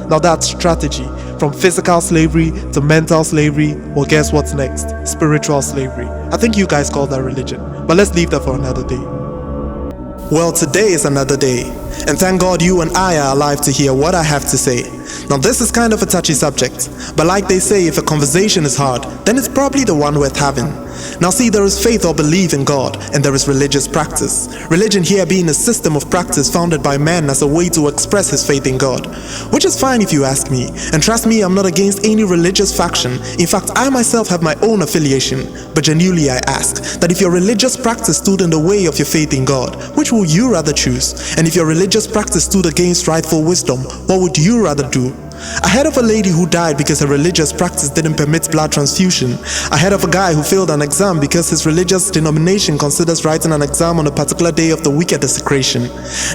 Now that's strategy. From physical slavery to mental slavery, well, guess what's next? Spiritual slavery. I think you guys call that religion, but let's leave that for another day. Well, today is another day, and thank God you and I are alive to hear what I have to say. Now this is kind of a touchy subject, but like they say, if a conversation is hard, then it's probably the one worth having. Now see, there is faith or belief in God, and there is religious practice. Religion here being a system of practice founded by man as a way to express his faith in God, which is fine if you ask me. And trust me, I'm not against any religious faction. In fact, I myself have my own affiliation. But genuinely I ask, that if your religious practice stood in the way of your faith in God, which will you rather choose? And if your religious practice stood against rightful wisdom, what would you rather do? I heard of a lady who died because her religious practice didn't permit blood transfusion. I heard of a guy who failed an exam because his religious denomination considers writing an exam on a particular day of the week a desecration.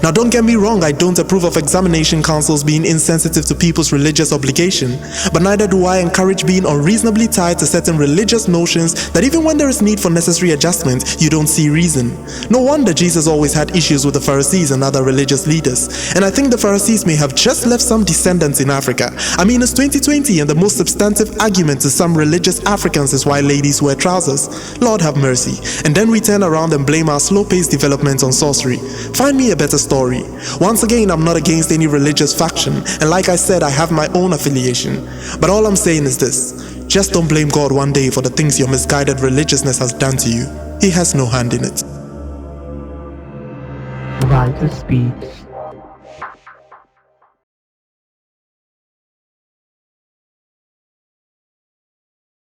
Now don't get me wrong, I don't approve of examination councils being insensitive to people's religious obligation, but neither do I encourage being unreasonably tied to certain religious notions that even when there is need for necessary adjustment, you don't see reason. No wonder Jesus always had issues with the Pharisees and other religious leaders, and I think the Pharisees may have just left some descendants in Africa. I mean, it's 2020 and the most substantive argument to some religious Africans is why ladies wear trousers. Lord have mercy. And then we turn around and blame our slow-paced development on sorcery. Find me a better story. Once again, I'm not against any religious faction, and like I said, I have my own affiliation. But all I'm saying is this: just don't blame God one day for the things your misguided religiousness has done to you. He has no hand in it. VitusSpeakz.